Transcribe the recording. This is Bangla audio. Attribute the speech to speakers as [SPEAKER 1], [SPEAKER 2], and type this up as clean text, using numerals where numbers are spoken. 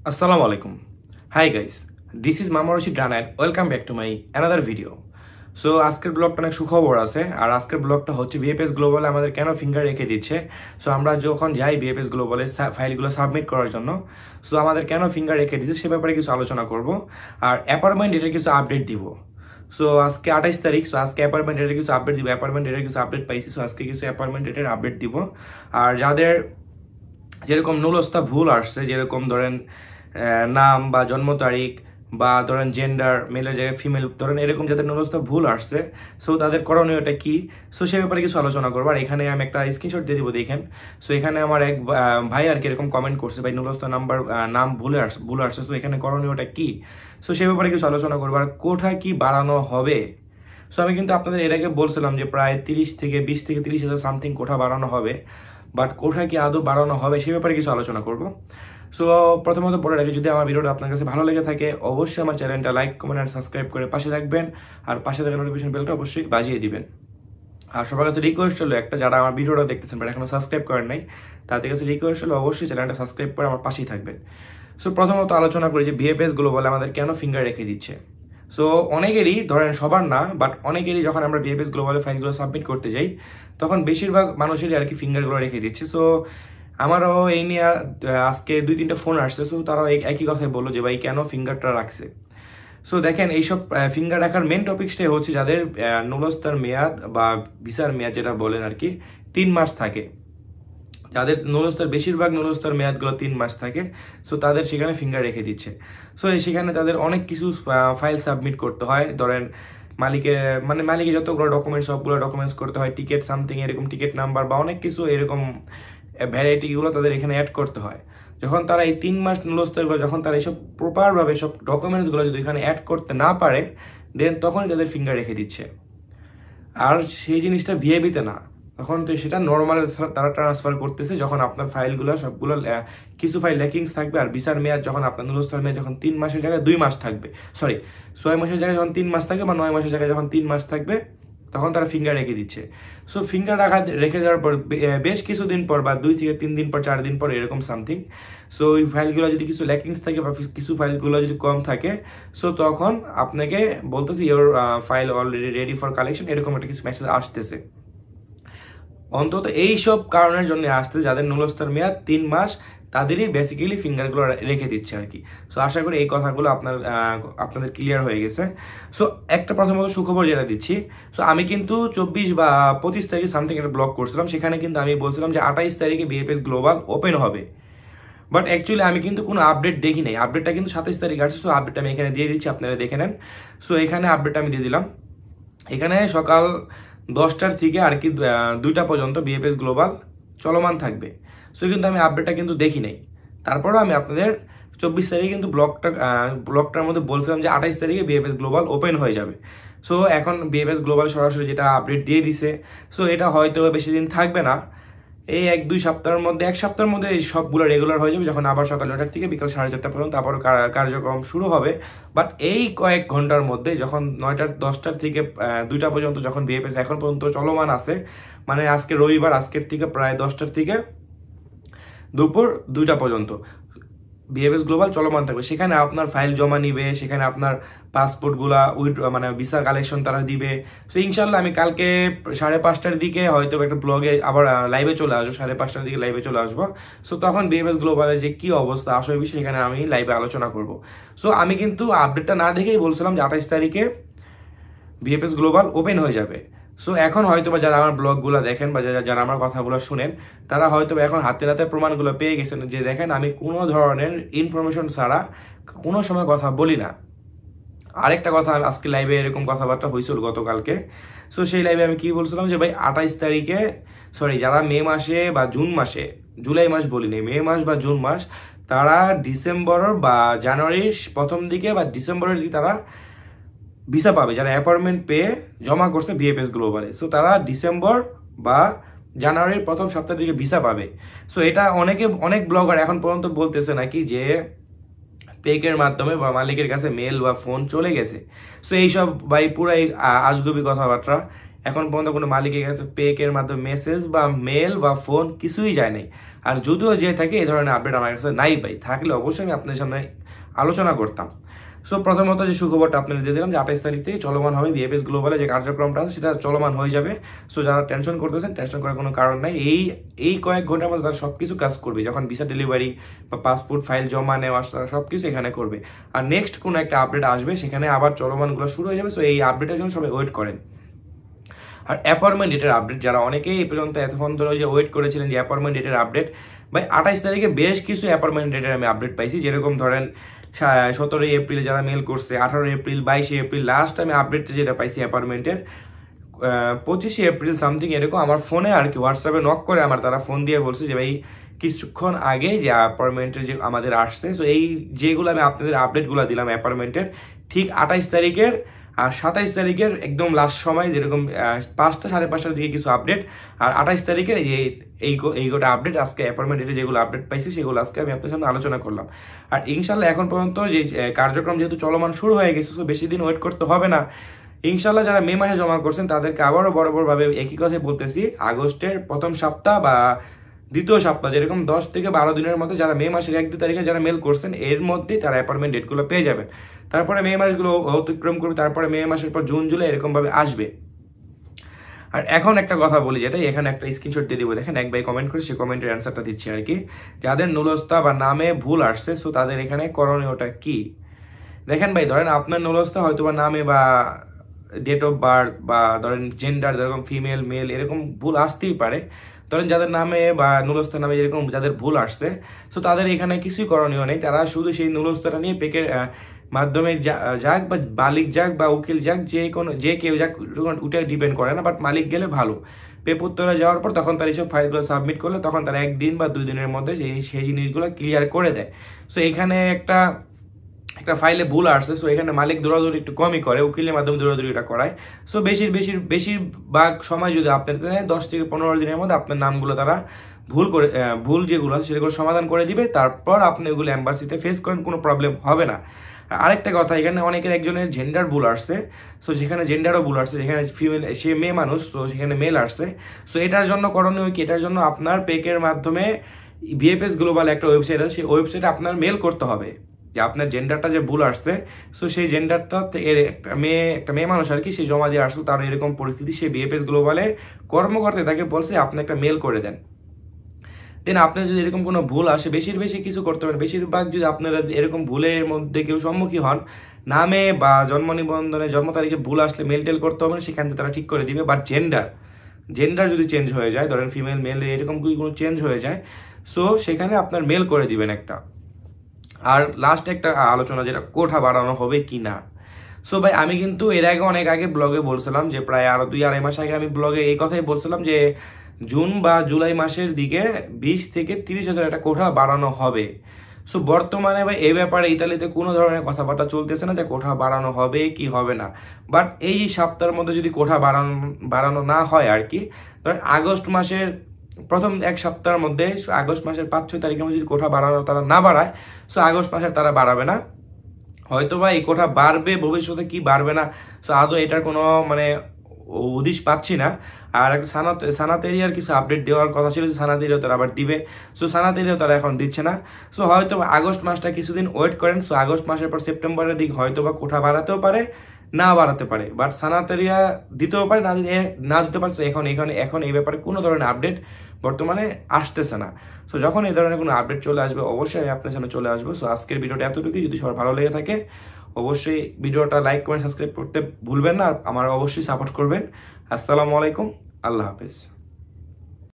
[SPEAKER 1] Assalamu alaikum. Hi guys, this is Mama Rashid Rana and welcome back to my another video. So আজকের ব্লগটা অনেক সুখবর আছে। আর আজকের ব্লগটা হচ্ছে ভিএফএস গ্লোবালে আমাদের কেন ফিঙ্গার রেখে দিচ্ছে। সো আমরা যখন যাই ভিএফএস গ্লোবালে ফাইলগুলো সাবমিট করার জন্য, সো আমাদের কেন ফিঙ্গার রেখে দিচ্ছে সে ব্যাপারে কিছু আলোচনা করব। আর অ্যাপয়েন্টমেন্ট ডেটের কিছু আপডেট দিব। সো আজকে 28 তারিখ, সো আজকে অ্যাপয়েন্টমেন্ট ডেটের কিছু আপডেট দিব। অ্যাপয়েন্টমেন্ট ডেটের কিছু আপডেট পাইছি, সো আজকে কিছু অ্যাপয়েন্টমেন্ট ডেটের আপডেট দিব। আর যাদের যেরকম নুলস্তা ভুল আসছে, যেরকম ধরেন নাম বা জন্ম তারিখ বা ধরেন জেন্ডার, মেলের জায়গায় ফিমেল, ধরেন এরকম যাদের নুলস্তা ভুল আসছে, সো তাদের করণীয়টা কি, সো সে ব্যাপারে কিছু আলোচনা করবো। আর এখানে আমি একটা স্ক্রিনশট দিয়ে দিব, দেখেন। সো এখানে আমার এক ভাই আর কি এরকম কমেন্ট করছে, ভাই নুলস্তা নাম ভুল আসছে, সো এখানে করণীয়টা কি, সো সে ব্যাপারে কিছু আলোচনা করবো। আর কোথায় কি বাড়ানো হবে। সো আমি কিন্তু আপনাদের এর আগে বলছিলাম যে প্রায় 20 থেকে 30,000 সামথিং কোঠা বাড়ানো হবে, বাট কোথায় কি আদৌ বাড়ানো হবে সে ব্যাপারে কিছু আলোচনা করব। সো প্রথমত বলে রাখি, যদি আমার ভিডিওটা আপনার কাছে ভালো লেগে থাকে অবশ্যই আমার চ্যানেলটা লাইক, কমেন্ট আর সাবস্ক্রাইব করে পাশে থাকবেন। আর পাশে থাকা নোটিফিকেশন বেলটা অবশ্যই বাজিয়ে দিবেন। আর সবার কাছে রিকোয়েস্ট হলো একটা, যারা আমার ভিডিওটা দেখতেছেন বাট এখনো সাবস্ক্রাইব করেন নাই, তাদের কাছে রিকোয়েস্ট হলো অবশ্যই চ্যানেলটা সাবস্ক্রাইব করে আমার পাশেই থাকবেন। সো প্রথমত আলোচনা করি যে ভিএফএস গ্লোবাল আমাদের কেন ফিঙ্গার রেখে দিচ্ছে। সো অনেকেরই, ধরেন সবার না, বাট অনেকেরই যখন আমরা ভিএফএস গ্লোবালে ফাইলগুলো সাবমিট করতে যাই তখন বেশিরভাগ মানুষেরই আর কি ফিঙ্গারগুলো রেখে দিচ্ছে। সো আমারও এই নিয়ে আজকে 2-3টা ফোন আসছে, সো তারাও একই কথাই বললো যে ভাই কেন ফিঙ্গারটা রাখছে। সো দেখেন, এইসব ফিঙ্গার রাখার মেন টপিক্সটাই হচ্ছে যাদের নুলস্তার মেয়াদ বা ভিসার মেয়াদ যেটা বলেন আর কি 3 মাস থাকে, যাদের নুলস্তার বেশিরভাগ নুলস্তার মেয়াদগুলো 3 মাস থাকে, সো তাদের সেখানে ফিঙ্গার রেখে দিচ্ছে। সো সেখানে তাদের অনেক কিছু ফাইল সাবমিট করতে হয়, ধরেন মালিকের যতগুলো ডকুমেন্টস সবগুলো ডকুমেন্টস করতে হয়, টিকিট সামথিং এরকম টিকিট নাম্বার বা অনেক কিছু এরকম ভ্যারাইটিগুলো তাদের এখানে অ্যাড করতে হয়। যখন তারা এই 3 মাস নুলস্তারগুলো, যখন তারা এইসব প্রপারভাবে সব ডকুমেন্টসগুলো যদি এখানে অ্যাড করতে না পারে, দেন তখনই তাদের ফিঙ্গার রেখে দিচ্ছে। আর সেই জিনিসটা ভিআইপিতে না, তখন তো সেটা নর্মালে তারা ট্রান্সফার করতেছে। যখন আপনার ফাইলগুলো সবগুলো কিছু ফাইল ল্যাকিংস থাকবে, আর ভিসার মেয়াদ যখন আপনার নুলস্তার মেয়াদ যখন 3 মাসের জায়গায় 2 মাস থাকবে, 6 মাসের জায়গায় যখন 3 মাস থাকবে বা 9 মাসের জায়গায় যখন 3 মাস থাকবে, তখন তারা ফিঙ্গার রেখে দিচ্ছে। সো ফিঙ্গার রেখে দেওয়ার পর বেশ কিছুদিন পর বা 2 থেকে 3 দিন পর 4 দিন পর এরকম সামথিং, সো ওই ফাইলগুলো যদি কিছু ল্যাকিংস থাকে বা কিছু ফাইলগুলো যদি কম থাকে, সো তখন আপনাকে বলতেছে your file already ready for collection, এরকম একটা কিছু মেসেজ আসতেছে। অন্তত এইসব কারণের জন্য আসতে, যাদের নুলস্তার মেয়াদ 3 মাস তাদেরই বেসিক্যালি ফিঙ্গারগুলো রেখে দিচ্ছে আর কি। সো আশা করি এই কথাগুলো আপনাদের ক্লিয়ার হয়ে গেছে। সো একটা প্রথমত সুখবর যেটা দিচ্ছি, সো আমি কিন্তু 24 বা 25 তারিখে সামথিং একটা ব্লগ করছিলাম, সেখানে কিন্তু আমি বলছিলাম যে 28 তারিখে ভিএফএস গ্লোবাল ওপেন হবে। বাট অ্যাকচুয়ালি আমি কিন্তু কোনো আপডেট দেখি নাই, আপডেটটা কিন্তু 27 তারিখ আসছে। সো আপডেটটা আমি এখানে দিয়ে দিচ্ছি, আপনারা দেখে নেন। সো এখানে আপডেটটা আমি দিয়ে দিলাম। এখানে সকাল 10টার থেকে আর কি 2টা পর্যন্ত ভিএফএস গ্লোবাল চলমান থাকবে। সো কিন্তু আমি আপডেটটা কিন্তু দেখি নাই। তারপরেও আমি আপনাদের 24 তারিখে কিন্তু ব্লগটার মধ্যে বলছিলাম যে 28 তারিখে ভিএফএস গ্লোবাল ওপেন হয়ে যাবে। সো এখন ভিএফএস গ্লোবাল সরাসরি যেটা আপডেট দিয়ে দিছে, সো এটা হয়তো বেশি দিন থাকবে না, এই 1-2 সপ্তাহের মধ্যে, 1 সপ্তাহের মধ্যে এই সবগুলো রেগুলার হয়ে যাবে, যখন আবার সকাল 9টার থেকে বিকাল 4:30 পর্যন্ত আবার কার্যক্রম শুরু হবে। বাট এই কয়েক ঘন্টার মধ্যে, যখন 9-10টার থেকে 2টা পর্যন্ত যখন ভিএফএস এখন পর্যন্ত চলমান আছে, মানে আজকে রবিবার, আজকের থেকে প্রায় 10টার থেকে দুপুর 2টা পর্যন্ত ভিএফএস গ্লোবাল চলমান থাকবে। সেখানে আপনার ফাইল জমা নিবে, সেখানে আপনার পাসপোর্টগুলা মানে ভিসা কালেকশন তারা দিবে। সো ইনশাল্লাহ আমি কালকে 5:30টার দিকে হয়তো একটা ব্লগে আবার লাইভে চলে আসবো, 5:30টার দিকে লাইভে চলে আসবো। সো তখন ভিএফএস গ্লোবালের যে কি অবস্থা আসলে বিষয় এখানে আমি লাইভে আলোচনা করব। সো আমি কিন্তু আপডেটটা না দেখেই বলছিলাম যে 28 তারিখে ভিএফএস গ্লোবাল ওপেন হয়ে যাবে। সো এখন হয়তো বা যারা আমার ব্লগগুলো দেখেন বা যারা আমার কথাগুলো শুনেন, তারা হয়তো এখন হাতে নাতে প্রমাণগুলো পেয়ে গেছেন যে দেখেন আমি কোনো ধরনের ইনফরমেশন ছাড়া কোনো সময় কথা বলি না। আরেকটা কথা, আজকে লাইভে এরকম কথাবার্তা হয়েছিল গতকালকে। সো সেই লাইভে আমি কি বলছিলাম যে ভাই 28 তারিখে, যারা মে মাসে বা জুন মাসে, জুলাই মাস বলিনি, মে মাস বা জুন মাস, তারা ডিসেম্বর বা জানুয়ারির প্রথম দিকে বা ডিসেম্বরের দিকে তারা ভিসা পাবে, যারা অ্যাপয়েন্টমেন্ট পেয়ে জমা করছে ভিএফএস গ্লোবালে। সো তারা ডিসেম্বর বা জানুয়ারির প্রথম সপ্তাহ দিকে ভিসা পাবে। সো এটা অনেক ব্লগার এখন পর্যন্ত বলতেছে নাকি যে পেকের মাধ্যমে বা মালিকের কাছে মেল বা ফোন চলে গেছে। সো এইসব ভাই পুরাই আজগুবি কথাবার্তা। এখন পর্যন্ত কোনো মালিকের কাছে পেকের মাধ্যমে মেসেজ বা মেল বা ফোন কিছুই যায় নাই। আর যদিও যে থাকে এই ধরনের আপডেট আমার কাছে নাই ভাই, থাকলে অবশ্যই আমি আপনাদের সামনে আলোচনা করতাম। সো প্রথমত যে সুখবরটা আপনাদের দিয়ে দিলাম যে 28 তারিখ থেকে চলমান হবে ভিএফএস গ্লোবালে যে কার্যক্রমটা আছে সেটা চলমান হয়ে যাবে। সো যারা টেনশন করতেছেন, টেনশন করার কোনো কারণ নাই। এই কয়েক ঘন্টার মধ্যে তারা সবকিছু কাজ করবে, যখন ভিসা ডেলিভারি বা পাসপোর্ট ফাইল জমা নেওয়া তারা সবকিছু এখানে করবে। আর নেক্সট কোনো একটা আপডেট আসবে, সেখানে আবার চলমানগুলো শুরু হয়ে যাবে। সো এই আপডেটের জন্য সবাই ওয়েট করেন। আর অ্যাপয়েন্টমেন্ট ডেটের আপডেট যারা অনেকেই এই পর্যন্ত এতক্ষণ ধরে যে ওয়েট করেছিলেন যে অ্যাপয়েন্টমেন্ট ডেটের আপডেট, ভাই 28 তারিখে বেশ কিছু অ্যাপয়েন্টমেন্ট ডেটের আমি আপডেট পাইছি। যেরকম ধরেন 17 এপ্রিলে যারা মেল করছে, 18 এপ্রিল, 22 এপ্রিল, লাস্ট আমি আপডেট যেটা পাইছি অ্যাপয়েন্টমেন্টের 25 এপ্রিল সামথিং এরকম আমার ফোনে আর কি হোয়াটসঅ্যাপে নক করে আমার তারা ফোন দিয়ে বলছে যে ভাই কিছুক্ষণ আগে যে অ্যাপয়েন্টমেন্টের যে আমাদের আসছে। সো এই যেগুলো আমি আপনাদের আপডেটগুলো দিলাম অ্যাপয়েন্টমেন্টের ঠিক 28 তারিখের আর 27 তারিখের একদম লাস্ট সময় যেরকম 5টা 5:30টার দিকে কিছু আপডেট, আর 28 তারিখের এই গোটা আপডেট আজকে অ্যাপয়েন্টমেন্ট ডেটে যেগুলো আপডেট পাইছি সেগুলো আজকে আমি আপনার সামনে আলোচনা করলাম। আর ইনশাল্লাহ এখন পর্যন্ত যে কার্যক্রম যেহেতু চলমান শুরু হয়ে গেছে, তো বেশি দিন ওয়েট করতে হবে না। ইনশাল্লাহ যারা মে মাসে জমা করছেন তাদেরকে আবারও বরাবরভাবে একই কথাই বলতেছি, আগস্টের প্রথম সপ্তাহ বা দ্বিতীয় সপ্তাহ যেরকম 10 থেকে 12 দিনের মধ্যে যারা মে মাসের 1-2 তারিখে যারা মেল করছেন এর মধ্যেই তারা অ্যাপয়েন্টমেন্ট ডেটগুলো পেয়ে যাবেন। তারপরে মে মাসগুলো অতিক্রম করবে, তারপরে মে মাসের পর জুন জুলাই এরকমভাবে আসবে। আর এখন একটা কথা বলি, যেটা এখানে একটা স্ক্রিনশট দিয়ে দিব, দেখেন এক ভাই কমেন্ট করে সে কমেন্টের অ্যান্সারটা দিচ্ছি আর কি। যাদের নুলস্তা বা নামে ভুল আসছে, সো তাদের এখানে করণীয়টা কি? দেখেন ভাই, ধরেন আপনার নুলস্তা হয়তো বা নামে বা ডেট অফ বার্থ বা ধরেন জেন্ডার যেরকম ফিমেল মেল এরকম ভুল আসতেই পারে। ধরেন যাদের নামে বা নুলস্তার নামে যেরকম যাদের ভুল আসছে, সো তাদের এখানে কিছুই করণীয় নেই। তারা শুধু সেই নুলস্তাটা নিয়ে পেকের মাধ্যমে যাক বা মালিক যাক বা উকিল যাক, যে কেউ যাক, ওটা ডিপেন্ড করে না, বাট মালিক গেলে ভালো। পেপুত্তরা যাওয়ার পর তখন তারা এইসব ফাইলগুলো সাবমিট করলে তখন তারা 1 দিন বা 2 দিনের মধ্যে সেই জিনিসগুলো ক্লিয়ার করে দেয়। সো এখানে একটা ফাইলে ভুল আসছে, সো এখানে মালিক দৌড়াদৌড়ি একটু কমই করে, উকিলের মাধ্যমে দৌড়াদৌড়িটা করায়। সো বেশিরভাগ সময় যদি আপনার 10 থেকে 15 দিনের মধ্যে আপনার নামগুলো তারা ভুল যেগুলো আছে সেগুলো সমাধান করে দিবে। তারপর আপনি ওগুলো এম্বাসিতে ফেস করেন, কোনো প্রবলেম হবে না। আরেকটা কথা, এখানে অনেকের একজনের জেন্ডার ভুল আসছে, সো যেখানে জেন্ডারও ভুল আসছে, যেখানে ফিমেল সে মেয়ে মানুষ, তো সেখানে মেল আসছে। সো এটার জন্য করণীয় কি? এটার জন্য আপনার পেকের মাধ্যমে ভিএফএস গ্লোবাল একটা ওয়েবসাইট আছে, সেই ওয়েবসাইটে আপনার মেল করতে হবে যে আপনার জেন্ডারটা যে ভুল আসছে, সো সেই জেন্ডারটা একটা মেয়ে মানুষ আর কি, সে জমা দিয়ে আসলো, তার এরকম পরিস্থিতি, সে ভিএফএস গ্লোবালে কর্মকর্তা তাকে বলছে আপনি একটা মেল করে দেন। দেন আপনার যদি এরকম কোনো ভুল আসে, বেশি কিছু করতে পারেন। বেশিরভাগ যদি আপনারা এরকম ভুলের মধ্যে কেউ সম্মুখীন হন, নামে বা জন্ম নিবন্ধনে জন্ম তারিখে ভুল আসলে মেল টেল করতে হবে না, সেখান থেকে তারা ঠিক করে দিবে। বাট জেন্ডার যদি চেঞ্জ হয়ে যায়, ধরেন ফিমেল মেল এরকম কোনো চেঞ্জ হয়ে যায়, সো সেখানে আপনার মেল করে দিবেন একটা। আর লাস্ট একটা আলোচনা, যেটা কোঠা বাড়ানো হবে কি না। সো ভাই আমি কিন্তু এর আগে অনেক আগে ব্লগে বলছিলাম, যে প্রায় আরো 2-2.5 মাস আগে আমি ব্লগে এই কথাই বলছিলাম যে জুন বা জুলাই মাসের দিকে 20 থেকে 30,000 একটা কোঠা বাড়ানো হবে। সো বর্তমানে ভাই এই ব্যাপারে ইতালিতে কোনো ধরনের কথাবার্তা চলতেছে না যে কোঠা বাড়ানো হবে কি হবে না। বাট এই সপ্তাহের মধ্যে যদি কোঠা বাড়ানো না হয় আর কি, ধরেন আগস্ট মাসের প্রথম 1 সপ্তাহের মধ্যে, আগস্ট মাসের 5-6 তারিখের মধ্যে যদি কোঠা তারা না বাড়ায়, সো আগস্ট মাসের তারা বাড়াবে না। হয়তো বা এই কোঠা বাড়বে, ভবিষ্যতে কি বাড়বে না, সো আদৌ এটার কোনো মানে উদিশ পাচ্ছি না। আর একটা সানাত এরিয়ার কিছু আপডেট দেওয়ার কথা ছিল, সানাত এরিয়াও তারা আবার দিবে, সো সানাত এরিয়াও তারা এখন দিচ্ছে না। সো হয়তো আগস্ট মাসটা কিছুদিন ওয়েট করেন, সো আগস্ট মাসের পর সেপ্টেম্বরের দিকে হয়তো বা কোঠা বাড়াতেও পারে, না বাড়াতে পারে, বাট সানাত এরিয়া দিতেও পারে, না দিতে পারে। সো এখন এই ব্যাপারে কোনো ধরনের আপডেট বর্তমানে আসতেছে না। সো যখন এই ধরনের কোনো আপডেট চলে আসবে অবশ্যই আমি আপনার সামনে চলে আসবো। সো আজকের ভিডিওটা এতটুকুই। যদি সবার ভালো লেগে থাকে অবশ্যই ভিডিওটা লাইক কমেন্ট সাবস্ক্রাইব করতে ভুলবেন না, আর আমার অবশ্যই সাপোর্ট করবেন। আসসালামু আলাইকুম, আল্লাহ হাফেজ।